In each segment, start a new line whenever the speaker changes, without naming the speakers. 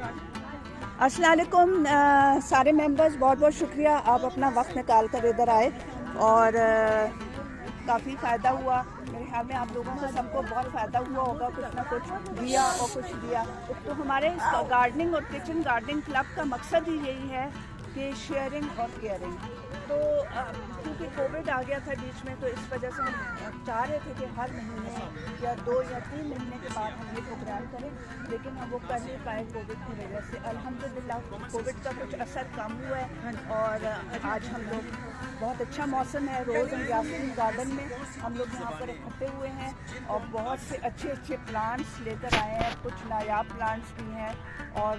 अस्सलाम वालेकुम सारे मेंबर्स, बहुत बहुत शुक्रिया आप अपना वक्त निकाल कर इधर आए और काफ़ी फ़ायदा हुआ। मेरे ख्याल में आप लोगों को सबको बहुत फ़ायदा हुआ होगा, कुछ ना कुछ दिया और कुछ दिया। तो हमारे गार्डनिंग और किचन गार्डनिंग क्लब का मकसद ही यही है कि शेयरिंग और केयरिंग। तो क्योंकि कोविड आ गया था बीच में, तो इस वजह से हम चाह रहे थे कि हर महीने या 2 या 3 महीने के बाद हम ये प्रोग्राम करें, लेकिन हम वो कर नहीं पाए कोविड की वजह से। अल्हम्दुलिल्लाह कोविड का कुछ असर कम हुआ है और आज हम लोग बहुत अच्छा मौसम है। रोज़ एंड यास्मीन गार्डन में हम लोग यहाँ पर इकट्ठे हुए हैं और बहुत से अच्छे अच्छे प्लांट्स लेकर आए हैं। कुछ नायाब प्लांट्स भी हैं और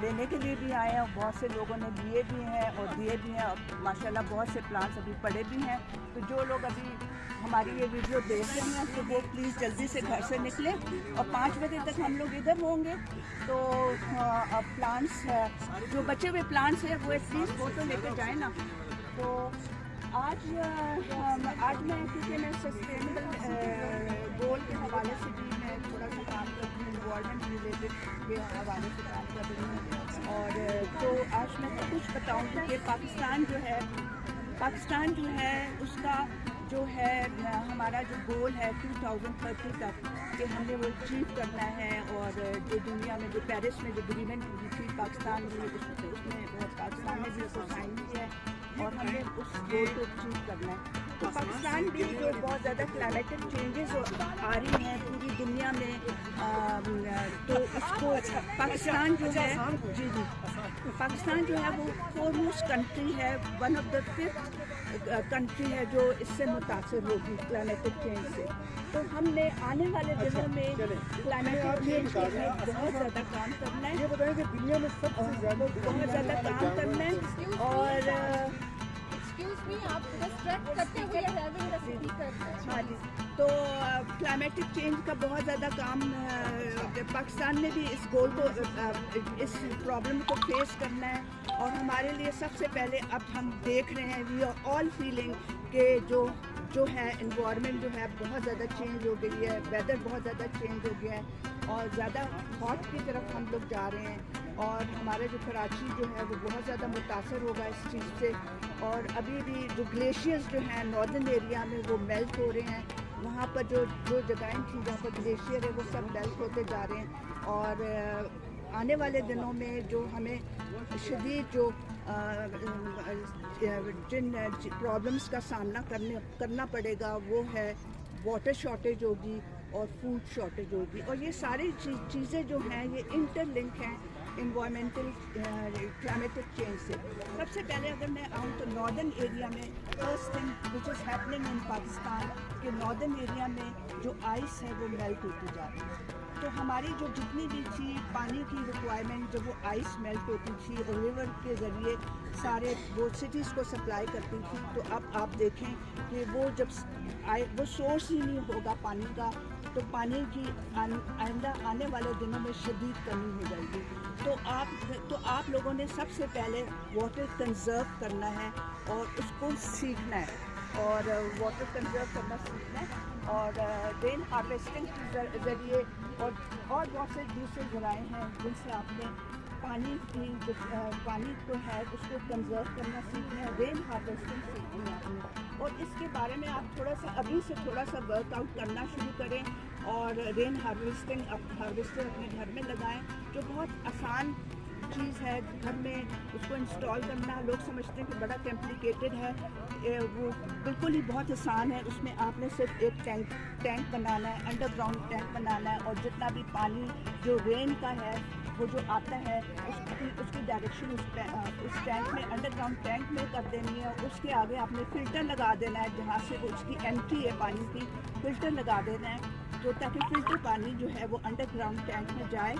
लेने के लिए भी आए हैं। बहुत से लोगों ने लिए भी हैं और दिए भी हैं। माशाल्लाह बहुत से प्लांट्स अभी पड़े भी हैं। तो जो लोग अभी हमारी ये वीडियो देख रहे हैं तो वो प्लीज़ जल्दी से घर से निकलें और 5 बजे तक हम लोग इधर होंगे। तो प्लांट्स जो बचे हुए प्लांट्स हैं वो एटलीस्ट फोटो लेकर जाएँ ना। तो आज मैं क्योंकि मैं सस्टेनेबल गोल के हवाले से भी मैं थोड़ा सा काम करती हूँ, इन्वायरमेंट रिलेटेड के हवाले से काम कर रही हूँ। और तो आज मैं कुछ बताऊँगी कि पाकिस्तान जो है उसका जो है हमारा जो गोल है 2030 तक कि हमने वो अचीव करना है। और जो दुनिया में जो पेरिस में जो एग्रीमेंट हुई थी पाकिस्तान में, उसमें पाकिस्तान ने भी उसको साइन किया है और हमने उस गोल को अचीव करना है। तो पाकिस्तान भी जो बहुत ज़्यादा क्लाइमेटिक चेंजेस आ रही हैं पूरी दुनिया में, तो इसको पाकिस्तान जो है पाकिस्तान जो है वो फोरमोस्ट कंट्री है, one of the 5th country है जो इससे मुतासर होगी क्लाइमेटिक चेंज से। तो हमने आने वाले दिनों में क्लाइमेटिक चेंज के लिए बहुत ज़्यादा काम करना है। ये बताएं कि दुनिया में सबसे ज़्यादा बहुत ज़्यादा काम करना है। और
आप डिस्ट्रैक्ट करते हुए हैविंग द स्पीकर।
हाँ जी, तो क्लाइमेटिक चेंज का बहुत ज़्यादा काम पाकिस्तान ने भी इस गोल को इस प्रॉब्लम को फेस करना है। और हमारे लिए सबसे पहले अब हम देख रहे हैं, वी आर ऑल फीलिंग कि जो है इन्वायरमेंट जो है बहुत ज़्यादा चेंज हो गई है, वेदर बहुत ज़्यादा चेंज हो गया है और ज़्यादा हॉट की तरफ हम लोग जा रहे हैं। और हमारे जो कराची जो है वो बहुत ज़्यादा मुतासर होगा इस चीज़ से। और अभी भी जो ग्लेशियर्स जो हैं नॉर्दर्न एरिया में वो मेल्ट हो रहे हैं। वहाँ पर जो जगहें थी जहाँ पर ग्लेशियर है वो सब मेल्ट होते जा रहे हैं। और आने वाले दिनों में जो हमें शदीद जो जिन प्रॉब्लम्स का सामना करना पड़ेगा वो है वाटर शॉर्टेज होगी और फूड शॉर्टेज होगी। और ये सारी चीज़ें जो हैं ये इंटरलिंक हैं इन्वायरमेंटल क्लाइमेटिक चेंज से। सबसे पहले अगर मैं आऊँ तो नॉर्दर्न एरिया में first thing which is happening in Pakistan के नॉर्दर्न एरिया में जो आइस है वो मेल्ट होती जा रही है। तो हमारी जो जितनी भी थी पानी की रिक्वायरमेंट जब वो आइस मेल्ट होती थी और रिवर के ज़रिए सारे वो सिटीज़ को सप्लाई करती थी, तो अब आप देखें कि वो जब वो सोर्स ही नहीं होगा पानी का, तो पानी की आइंदा आने वाले दिनों में शदीद कमी हो जाएगी। तो आप लोगों ने सबसे पहले वाटर कंज़र्व करना है और उसको सीखना है और वाटर कंज़र्व करना सीखना है। और रेन हार्वेस्टिंग के ज़रिए और बहुत से दूसरे ज़राए हैं जिनसे आपने पानी को है उसको कंज़र्व करना सीखना है। रेन हार्वेस्टिंग सीखनी है आपने और इसके बारे में आप अभी से थोड़ा सा वर्कआउट करना शुरू करें और रेन हार्वेस्टर अपने घर में लगाएं, जो बहुत आसान चीज़ है घर में उसको इंस्टॉल करना। लोग समझते हैं कि बड़ा कॉम्प्लिकेटेड है, वो बिल्कुल ही बहुत आसान है। उसमें आपने सिर्फ एक टैंक बनाना है, अंडरग्राउंड टैंक बनाना है और जितना भी पानी जो रेन का है वो जो आता है उसकी डायरेक्शन उस टैंक में अंडरग्राउंड टैंक में कर देनी है। उसके आगे आपने फ़िल्टर लगा देना है, जहाँ से वो उसकी एंट्री है पानी की, फ़िल्टर लगा देना है जो ताकि फ़िल्टर पानी जो है वो अंडरग्राउंड टैंक में जाए।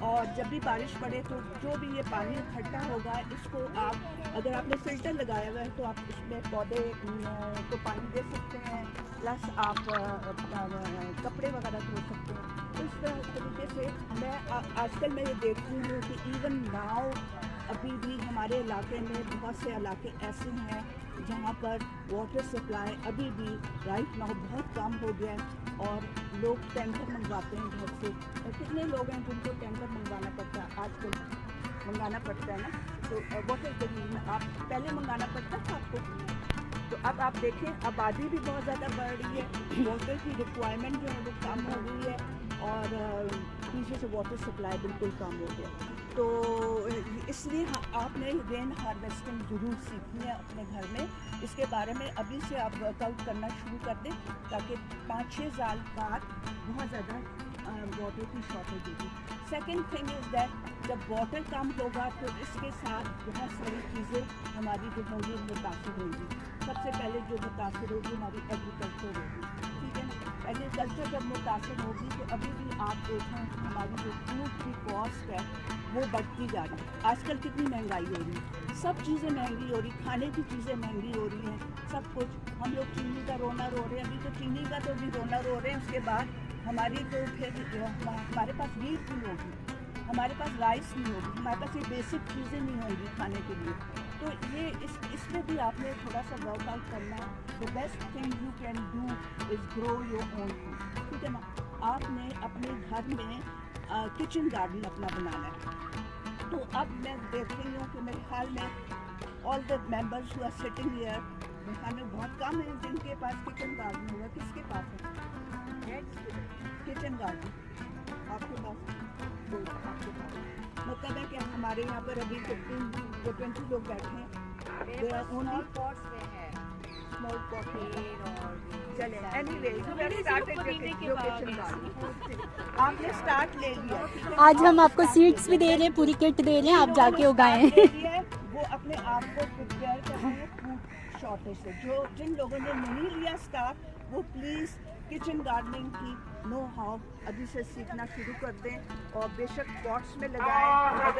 और जब भी बारिश पड़े तो जो भी ये पानी इकट्ठा होगा इसको आप अगर आपने फ़िल्टर लगाया हुआ है तो आप उसमें पौधे को पानी दे सकते हैं, प्लस आप कपड़े वगैरह धो सकते हैं। इस तरीके से आजकल मैं ये देखती हूँ कि इवन नाउ अभी भी हमारे इलाके में बहुत से इलाके ऐसे हैं जहाँ पर वाटर सप्लाई अभी भी राइट नाउ बहुत कम हो गया है और लोग टैंकर मंगवाते हैं घर से। कितने लोग हैं जिनको टैंकर मंगवाना पड़ता है, आजकल मंगाना पड़ता है ना, तो व्हाट इज़ द रीज़न? आप पहले मंगाना पड़ता था आपको, तो अब आप देखें आबादी भी बहुत ज़्यादा बढ़ रही है, वाटर की रिक्वायरमेंट जो है वो कम हो गई है, और पीछे से वाटर सप्लाई बिल्कुल कम हो गया। तो इसलिए आपने रेन हार्वेस्टिंग ज़रूर सीखनी है अपने घर में। इसके बारे में अभी से आप वर्कआउट करना शुरू कर दें, ताकि 5-6 साल बाद बहुत ज़्यादा वाटर की शॉर्टेज होगी। सेकेंड थिंग इज़ दैट जब वाटर कम होगा तो इसके साथ बहुत सारी चीज़ें हमारी जो होंगी मुतासर होंगी। सबसे पहले जो मुतासर होगी हमारी एग्रीकल्चर होगी, ठीक है ना। एग्रीकल्चर जब मुतासर होगी तो अभी भी आप देखें हमारी जो फूड की कॉस्ट है वो बढ़ती जा रही है। आजकल कितनी महंगाई हो रही है, सब चीज़ें महंगी हो रही, खाने की चीज़ें महंगी हो रही हैं, सब कुछ। हम लोग चीनी का रोना रो रहे हैं, अभी तो चीनी का तो भी रोना रो रहे हैं। उसके बाद हमारी तो फिर हमारे पास वीट नहीं होगी, हमारे पास राइस नहीं होगी, हमारे पास ये बेसिक चीज़ें नहीं होंगी खाने के लिए। तो ये इसमें भी आपने थोड़ा सा वर्कआउट करना है। The best thing you can do is grow your own food, ठीक है ना। आपने अपने घर में किचन गार्डन अपना बनाना है। तो अब मैं देख रही हूँ कि मेरे ख्याल में all the members who are sitting here, हमें बहुत कम है जिनके पास किचन गार्डन होगा। किसके पास है किचन गार्डन? आपके पास? आपके पास मतलब है कि हमारे यहाँ पर अभी 15-20 लोग बैठे हैं। स्मॉल पॉट चले। एनीवे आपने स्टार्ट ले लिया।
आज हम आपको सीड्स भी दे रहे हैं, पूरी किट दे रहे हैं, आप जाके उगाएं।
वो अपने आप को प्रिपेयर कर रहे हैं फूड शॉर्टेज से। जो जिन लोगों ने नहीं लिया स्टार्ट, वो प्लीज़ किचन गार्डनिंग की नो हाउ अभी से सीखना शुरू कर दें, और बेशक पॉट्स में लगाएं।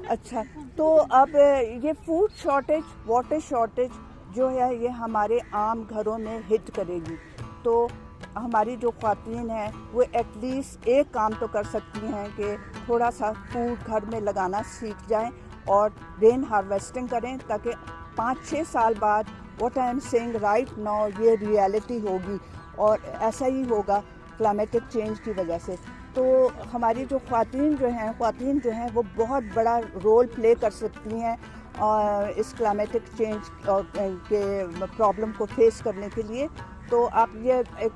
अच्छा, तो अब ये फूड शॉर्टेज, वाटर शॉर्टेज जो है ये हमारे आम घरों में हिट करेगी। तो हमारी जो ख़वातीन हैं वो एटलीस्ट एक काम तो कर सकती हैं कि थोड़ा सा फूड घर में लगाना सीख जाएं और रेन हार्वेस्टिंग करें, ताकि 5-6 साल बाद what I am saying right now ये रियलिटी होगी, और ऐसा ही होगा क्लाइमेटिक चेंज की वजह से। तो हमारी जो ख़वातीन जो हैं वो बहुत बड़ा रोल प्ले कर सकती हैं इस क्लाइमेटिक चेंज के प्रॉब्लम को फेस करने के लिए। तो आप ये एक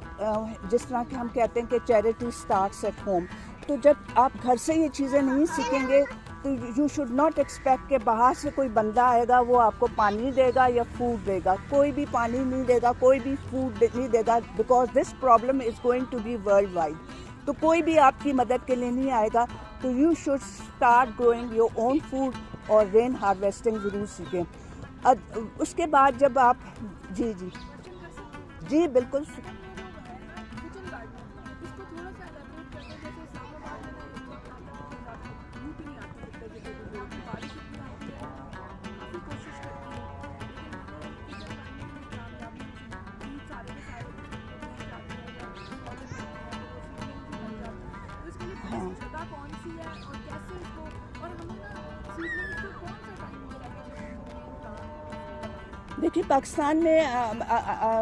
जिस तरह के हम कहते हैं कि चैरिटी स्टार्ट्स एट होम, तो जब आप घर से ये चीज़ें नहीं सीखेंगे तो यू शुड नॉट एक्सपेक्ट कि बाहर से कोई बंदा आएगा वो आपको पानी देगा या फूड देगा। कोई भी पानी नहीं देगा, कोई भी फूड नहीं देगा, because this problem is going to be worldwide. तो कोई भी आपकी मदद के लिए नहीं आएगा। तो you should start growing your own food और रेन हार्वेस्टिंग ज़रूर सीखें। उसके बाद जब आप जी बिल्कुल देखिए, पाकिस्तान में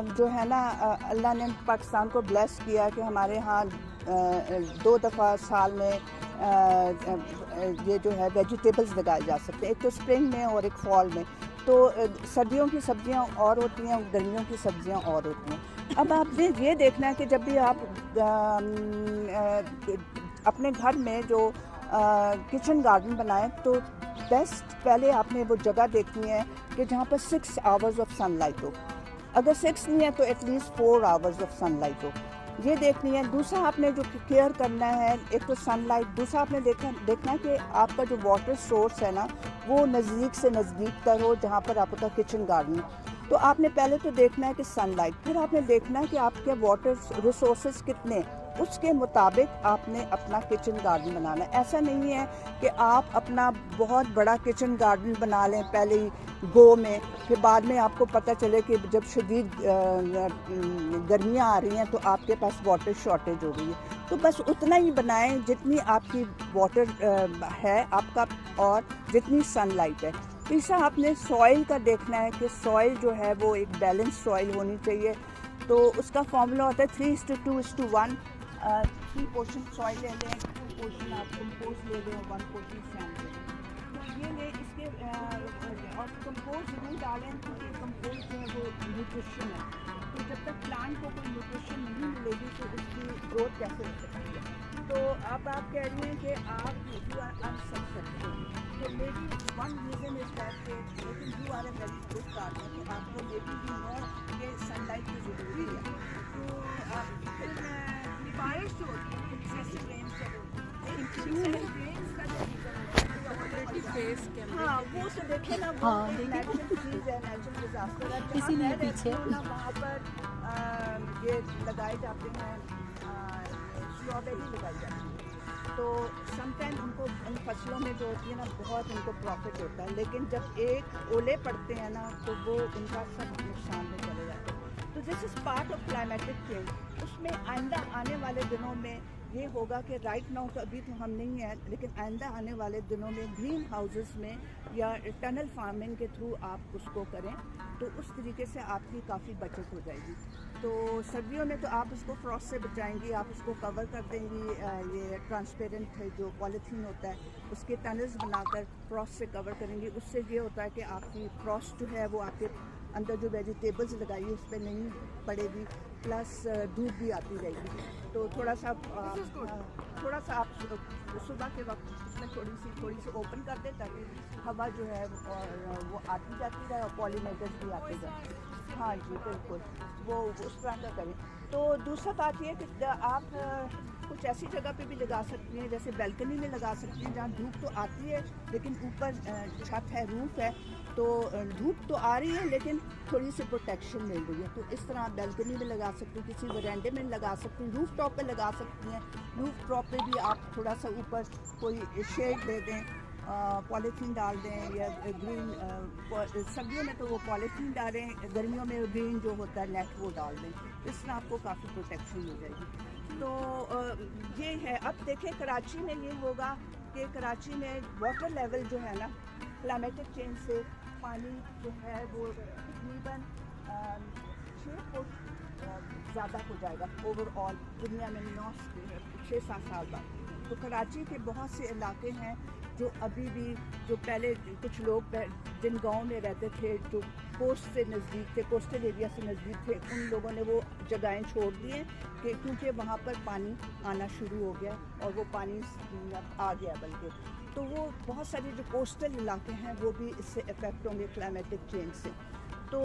जो है ना, अल्लाह ने पाकिस्तान को ब्लेस किया कि हमारे यहाँ 2 दफ़ा साल में ये जो है वेजिटेबल्स लगाए जा सकते हैं, एक तो स्प्रिंग में और एक फॉल में। तो सर्दियों की सब्जियां और होती हैं, गर्मियों की सब्जियां और होती हैं। अब आपने ये देखना है कि जब भी आप अपने घर में जो किचन गार्डन बनाएं, तो बेस्ट पहले आपने वो जगह देखनी है कि जहाँ पर 6 आवर्स ऑफ सनलाइट हो। अगर 6 नहीं है तो एटलीस्ट 4 आवर्स ऑफ सनलाइट हो, ये देखनी है। दूसरा आपने जो केयर करना है, एक तो सनलाइट, दूसरा आपने देखना है कि आपका जो वाटर सोर्स है ना वो नज़दीक से नज़दीक तर हो जहाँ पर आपका किचन गार्डन है। तो आपने पहले तो देखना है कि सनलाइट, फिर आपने देखना है कि आपके वाटर रिसोर्सेज कितने, उसके मुताबिक आपने अपना किचन गार्डन बनाना है। ऐसा नहीं है कि आप अपना बहुत बड़ा किचन गार्डन बना लें पहले ही गो में, फिर बाद में आपको पता चले कि जब शदीद गर्मियाँ आ रही हैं तो आपके पास वाटर शॉर्टेज हो गई है। तो बस उतना ही बनाएं जितनी आपकी वाटर है आपका और जितनी सनलाइट है। तीसरा आपने सॉइल का देखना है कि सॉइल जो है वो एक बैलेंस सॉइल होनी चाहिए। तो उसका फॉर्मूला होता है 3:2:1। 3 पोर्शन सॉइल ले लें, 2 पोर्शन आप कंपोस्ट ले लें, 1 पोर्शन सैंड ले लें। तो ये ले इसके और कंपोस्ट जरूर डालें क्योंकि कंपोस्ट जो है वो न्यूट्रिशन है। तो जब तक प्लांट को कोई न्यूट्रिशन नहीं मिलेगी तो उसकी ग्रोथ कैसे हो सकती है। तो अब आप कह रही हैं कि आप यू आर अनसक्सेसफुल, तो may be one reason is that लेकिन you are a very good gardener, तो आपको मे बी यू नो कि सनलाइट की ज़रूरी है। तो फिर बारिश जो होती है एक्सेसिव रेन से हाँ वो तो देखिए ना, वो
हाँ, देखिए।
नेचुरल चीज़ है, नेचुरल डिजास्टर है। जहाँ
इसीलिए
मैं रहती
पीछे।
हूँ ना वहाँ पर ये लगाए जाते हैं, स्ट्रॉबेरी लगाई जाती है। तो समटाइम उनको उन फसलों में जो होती है ना बहुत उनको प्रॉफिट होता है, लेकिन जब एक ओले पड़ते हैं ना तो वो उनका सब नुकसान में चले जाते हैं। तो this is part of climatic change. उसमें आइंदा आने वाले दिनों में ये होगा कि राइट नाउ तो अभी तो हम नहीं हैं, लेकिन आइंदा आने वाले दिनों में ग्रीन हाउसेस में या टनल फार्मिंग के थ्रू आप उसको करें तो उस तरीके से आपकी काफ़ी बचत हो जाएगी। तो सर्दियों में तो आप उसको फ्रॉस्ट से बचाएंगी, आप उसको कवर कर देंगी, ये ट्रांसपेरेंट जो पॉलीथीन होता है उसके टनल्स बनाकर फ्रॉस्ट से कवर करेंगी। उससे ये होता है कि आपकी फ्रॉस्ट जो है वो आपके अंदर जो वेजिटेबल्स लगाई उस पर नहीं पड़ेगी, प्लस धूप भी आती रहेगी। तो थोड़ा सा आप सुबह के वक्त उसमें थोड़ी सी ओपन कर दें ताकि हवा जो है और वो आती जाती रहे और पॉलिनेटर्स भी आते जाए। हाँ जी बिल्कुल, वो उस तरह का करें। तो दूसरा बात ये है कि आप कुछ ऐसी जगह पे भी लगा सकती हैं, जैसे बैल्कनी में लगा सकती हैं जहाँ धूप तो आती है लेकिन ऊपर छत है, रूफ है, तो धूप तो आ रही है लेकिन थोड़ी सी प्रोटेक्शन मिल रही है। तो इस तरह आप बैल्कनी में लगा सकती हैं, किसी वरांडे में लगा सकती हैं, रूफ टॉप पे लगा सकती हैं। रूफ टॉप पे भी आप थोड़ा सा ऊपर कोई शेड दे दें, पॉलीथीन डाल दें या ग्रीन, सर्दियों में तो वो पॉलीथीन डालें, गर्मियों में ग्रीन जो होता है नेट वो डाल दें। इस तरह आपको काफ़ी प्रोटेक्शन मिल जाएगी। तो ये है। अब देखें कराची में ये होगा कि कराची में वाटर लेवल जो है ना क्लाइमेटिक चेंज से पानी जो है वो तकरीबन 6 फुट ज़्यादा हो जाएगा ओवरऑल दुनिया में 6-7 साल बाद। तो कराची के बहुत से इलाके हैं जो अभी भी, जो पहले कुछ लोग जिन गाँव में रहते थे जो कोस्ट से नज़दीक थे, कोस्टल एरिया से नज़दीक थे, उन लोगों ने वो जगहें छोड़ दी हैं कि क्योंकि वहाँ पर पानी आना शुरू हो गया और वो पानी आ गया बल्कि। तो वो बहुत सारे जो कोस्टल इलाके हैं वो भी इससे इफ़ेक्ट होंगे क्लाइमेटिक चेंज से। तो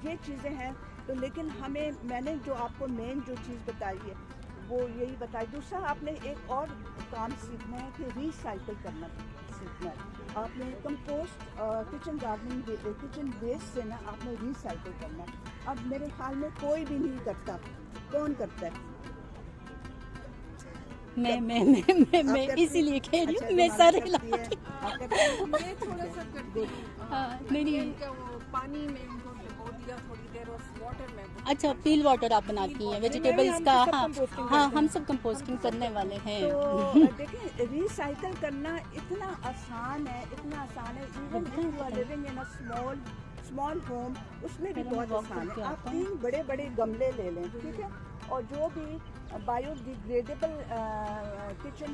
ये चीज़ें हैं। तो लेकिन मैंने जो आपको मेन जो चीज़ बताई है वो यही बताई। दूसरा आपने एक और काम सीखना है कि रिसाइकिल करना सीखना है। आपने compost kitchen gardening kitchen waste से ना आपने रिसाइकिल करना है। अब मेरे ख्याल में कोई भी नहीं करता, कौन करता है?
मैं इसीलिए कह रही हूँ, मैं सारे
थोड़ा सा करती
नहीं
पानी में उनको भिगो दिया थोड़ी देर उस वाटर में।
अच्छा, फील वाटर आप बनाती हैं वेजिटेबल्स का? हाँ, हम सब कंपोस्टिंग करने वाले हैं।
तो देखिए रिसाइकिल करना इतना आसान है, इतना आसान है। Even if you are living in a small home उसमें भी बहुत आसान है। आप 3 बड़े बड़े गमले ले लें, ठीक है, और जो भी बायोडिग्रेडेबल किचन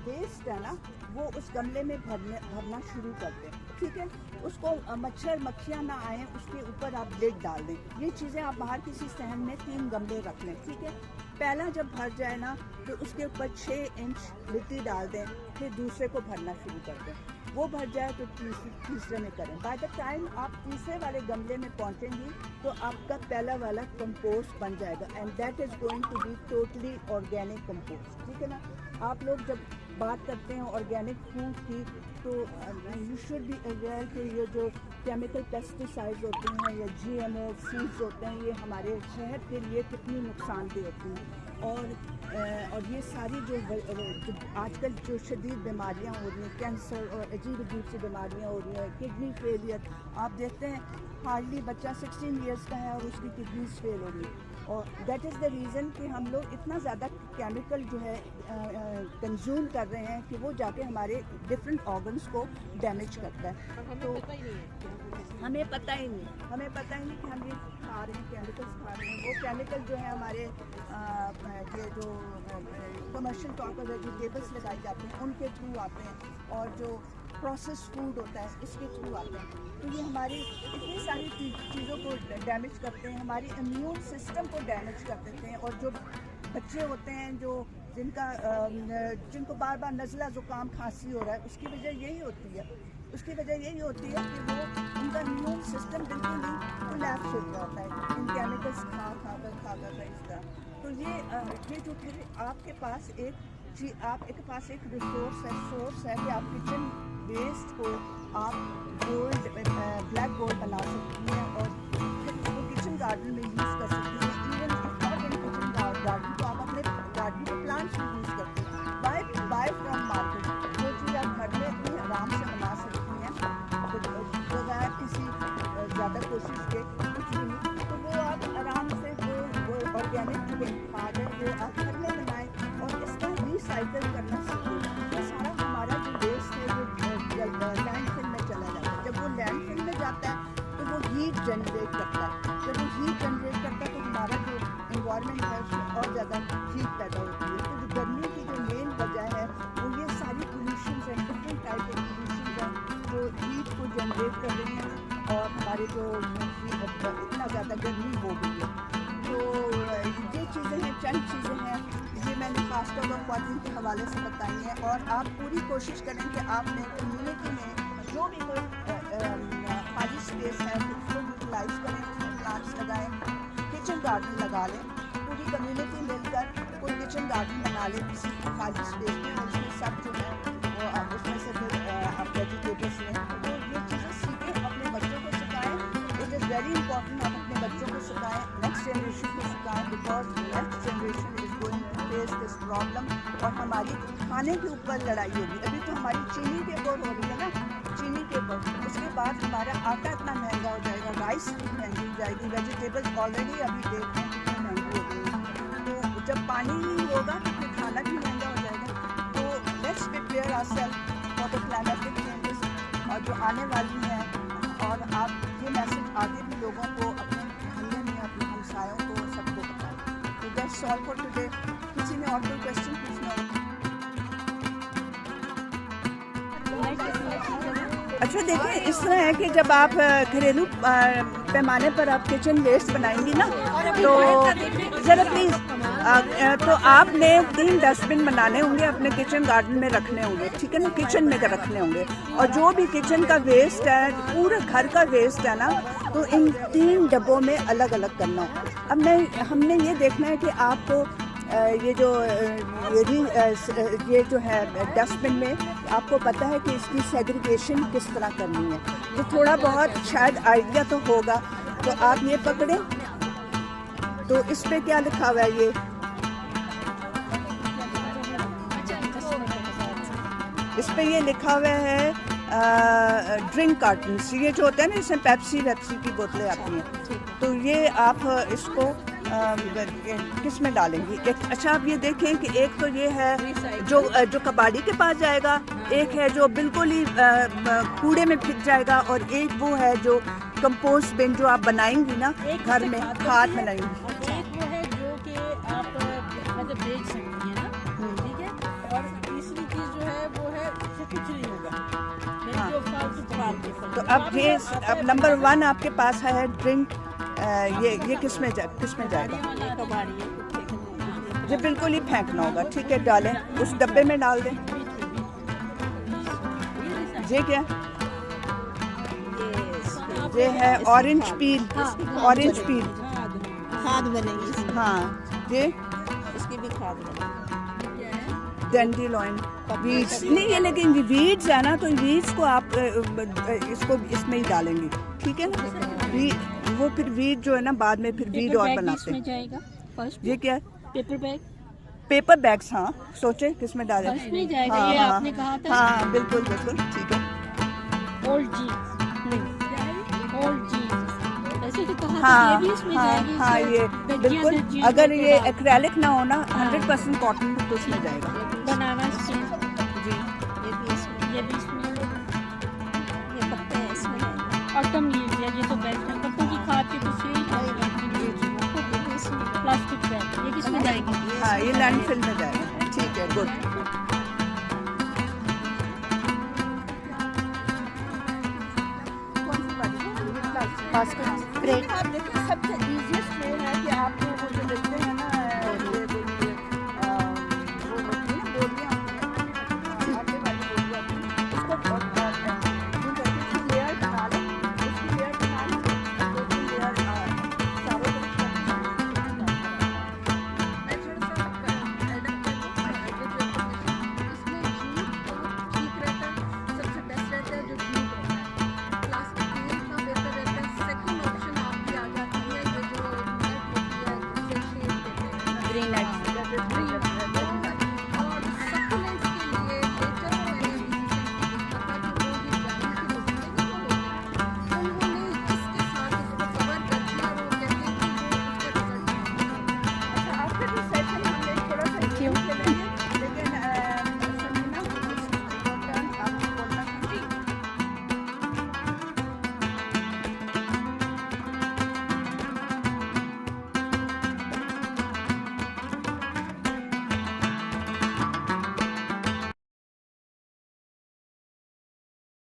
वेस्ट है ना वो उस गमले में भरना शुरू कर दें, ठीक है। उसको मच्छर मक्खियाँ ना आए उसके ऊपर आप लिड डाल दें। ये चीज़ें आप बाहर किसी सहन में 3 गमले रख लें, ठीक है। पहला जब भर जाए ना तो उसके ऊपर 6 इंच मिट्टी डाल दें, फिर दूसरे को भरना शुरू कर दें। वो भर जाए तो तीसरे में करें। बाय द टाइम आप तीसरे वाले गमले में पहुंचेंगी तो आपका पहला वाला कंपोस्ट बन जाएगा and that is going to be totally organic compost, ठीक है ना। आप लोग जब बात करते हैं ऑर्गेनिक फूड की तो यू शुड बी अवेयर कि ये जो केमिकल पेस्टिसाइड्स होते हैं या GMO सीड्स होते हैं ये हमारे सेहत के लिए कितनी नुकसानदेह होती हैं। और ये सारी जो आजकल जो शदीद बीमारियां हो रही हैं, कैंसर और अजीब सी बीमारियां हो रही हैं, किडनी फेलियर, आप देखते हैं हार्डली बच्चा 16 ईयर्स का है और उसकी किडनीज फेल हो रही है। اور دیٹ از دا ریزن کہ ہم لوگ اتنا زیادہ کیمیکل جو ہے کنزیوم کر رہے ہیں کہ وہ جا کے ہمارے ڈفرینٹ آرگنس کو ڈیمیج کرتا ہے. تو ہمیں پتہ ہی نہیں کہ ہم یہ کھا رہے ہیں کیمیکلس کھا رہے ہیں. وہ کیمیکل جو ہے ہمارے یہ جو کمرشل طور پر ویجیٹیبلس لگائی جاتی ہیں ان کے تھرو آتے ہیں, اور جو پروسیس فوڈ ہوتا ہے اس کے تھرو آتے ہیں. تو یہ ہماری اتنی ساری چیزوں کو ڈیمیج کرتے ہیں, ہماری امیون سسٹم کو ڈیمیج کر دیتے ہیں. اور جو بچے ہوتے ہیں جن کو بار بار نزلہ زکام کھانسی ہو رہا ہے, اس کی وجہ یہی ہوتی ہے کہ وہ ان کا امیون سسٹم بالکل ہی کولیپس ہو گیا ہوتا ہے ان کیمیکلس کھا کر اس طرح. تو یہ جو پھر آپ کے پاس ایک سورس ہے کہ آپ کچن ویسٹ کو آپ بلیک گولڈ بنا سکتی ہیں اور پھر وہ کچن گارڈن میں یوز کر سکتی ہیں. ایون کچن گارڈن تو آپ اپنے گارڈن کے پلانٹس میں یوز کرتے ہیں. بائی فرام مارکیٹ جو چیز آپ گھر میں اتنی آرام سے بنا سکتی ہیں بغیر کسی زیادہ کوشش کے کچھ بھی نہیں. تو وہ آپ آرام سے وہ آرگینک جو کھاد ہے وہ آپ گھر میں بنائیں اور اس کا ریسائکل کرنا سیکھیں. یہ سارا ہمارا جو ویسٹ ہے وہ لینڈ فل میں چلا جاتا ہے. جب وہ لینڈ فل میں جاتا ہے تو وہ ہیٹ جنریٹ کرتا ہے. جب وہ ہیٹ جنریٹ کرتا ہے تو ہمارا جو انوائرمنٹ ہے اس میں اور زیادہ ہیٹ پیدا ہوتی ہے. تو جو گرمی کی جو مین وجہ ہے وہ یہ ساری پولوشنز ہیں, ڈفرینٹ ٹائپ کے پولوشنز ہیں جو ہیٹ کو جنریٹ کر رہی ہیں اور ہمارے جو اتنا زیادہ گرمی ہو گئی ہے. تو یہ چیزیں ہیں, چند چیزیں ہیں یہ میں نے خاص طور پر خواتین کے حوالے سے بتائی ہیں. اور آپ پوری کوشش کریں کہ آپ نے کمیونٹی میں جو بھی کوئی خالی اسپیس ہے اس کو یوٹیلائز کریں, اس میں پلانٹس لگائیں, کچن گارڈن لگا لیں. پوری کمیونٹی مل کر کوئی کچن گارڈن بنا لیں کسی خالی اسپیس میں, اور اس میں سب جو ہے وہ اس میں سے پھر آپ ویجیٹیبلس لیں. تو یہ چیزیں سیکھیں, اپنے بچوں کو سکھائیں. اٹ از ویری امپورٹنٹ آپ اپنے بچوں کو سکھائیں, نیکسٹ جنریشن کو سکھائیں, because next generation is going to face this problem. اور ہماری کھانے کے اوپر لڑائی ہوگی. ابھی تو ہماری چینی کے اوپر ہو رہی ہے نا, چینی کے اوپر. اس کے بعد ہمارا آٹا اتنا مہنگا ہو جائے گا, رائس اتنی مہنگی ہو جائے گی, ویجیٹیبلس آلریڈی ابھی دیکھ ہیں کتنی مہنگی ہو گئی ہیں. تو جب پانی ہی ہوگا تو پھر کھانا بھی مہنگا ہو جائے گا. تو let's prepare our self for the climatic changes اور جو آنے والی ہیں. اور آپ یہ میسج آگے بھی لوگوں کو اپنے محلے میں اپنے ہمسایوں کو سب کو بتائیں. تو دیٹس آل فار ٹوڈے. کسی نے اور کوئی کوشچن پوچھنا ہو؟ اچھا دیکھیں, اس طرح ہے کہ جب آپ گھریلو پیمانے پر آپ کچن ویسٹ بنائیں گی نا, تو ذرا پلیز تو آپ نے 3 ڈسٹ بن بنانے ہوں گے, اپنے کچن گارڈن میں رکھنے ہوں گے, ٹھیک ہے نا, کچن میں رکھنے ہوں گے. اور جو بھی کچن کا ویسٹ ہے, پورے گھر کا ویسٹ ہے نا, تو ان 3 ڈبوں میں الگ الگ کرنا ہے. اب ہم نے یہ دیکھنا ہے کہ آپ کو یہ جو ہے ڈسٹ بن میں آپ کو پتہ ہے کہ اس کی سیگریگیشن کس طرح کرنی ہے. تو تھوڑا بہت شاید آئیڈیا تو ہوگا. تو آپ یہ پکڑیں, تو اس پہ کیا لکھا ہوا ہے, یہ اس پہ یہ لکھا ہوا ہے ڈرنک کارٹنس. یہ جو ہوتا ہے نا, اس میں پیپسی کی بوتلیں آتی ہیں. تو یہ آپ اس کو کس میں ڈالیں گی. اچھا آپ یہ دیکھیں کہ ایک تو یہ ہے جو کباڑی کے پاس جائے گا, ایک ہے جو بالکل ہی کوڑے میں پھینک جائے گا, اور ایک وہ ہے جو کمپوسٹ بن جو آپ بنائیں گی نا گھر میں, کھاد بنائیں گی.
ایک وہ ہے جو کہ آپ مطلب بیچ سکتی ہیں نا, ٹھیک ہے. اور تیسری چیز جو ہے وہ ہے اس سے کچھ نہیں ہوگا, جو فالتو پھالتے.
تو اب نمبر 1 آپ کے پاس ہے ڈرنک. یہ کس میں جائے گا, یہ بالکل ہی پھینکنا ہوگا, ٹھیک ہے. ڈالیں, اس ڈبے میں ڈال دیں. یہ کیا, یہ ہے اورنج پیل.
کھاد بنے گی.
ہاں, یہ
اس کی بھی کھاد بنے گی.
ڈینڈیلوئن ویڈس نہیں ہے, لیکن یہ ویڈس ہے نا, تو ویڈس کو آپ اس میں ہی ڈالیں گی, ٹھیک ہے نا. وہ پھر ویڈ جو ہے نا بعد میں پھر ویڈ اور بناتے ہیں. یہ کیا ہے, پیپر بیگس. ہاں سوچے کس میں ڈالیں. ہاں بالکل ٹھیک ہے.
ایسے تو کہا
हाँ
ये भी इसमें
हाँ
जाएगी,
हाँ
इसमें
ये
दर्जियां-
बिल्कुल
दर्जियां
अगर
करके
ये
डाल।
एक्रेलिक ना हो ना 100% कॉटन तो उसमें जाएगा
बनाना स्टिक
जी।
ये भी इसमें,
ये भी इसमें
ये पत्ते हैं इसमें है।
ऑटम लीव्स या ये तो बेस्ट है, पत्तों की खाद के कुछ यही जाएगा।
ये भी इसमें,
प्लास्टिक बैग ये किसमें जाएगी?
हाँ ये लैंडफिल में जाएगा ठीक है गुड
बास्केट ग्रेट।
आप देखिए सबसे इजीएस्ट वे है कि आप वो जो देखते हैं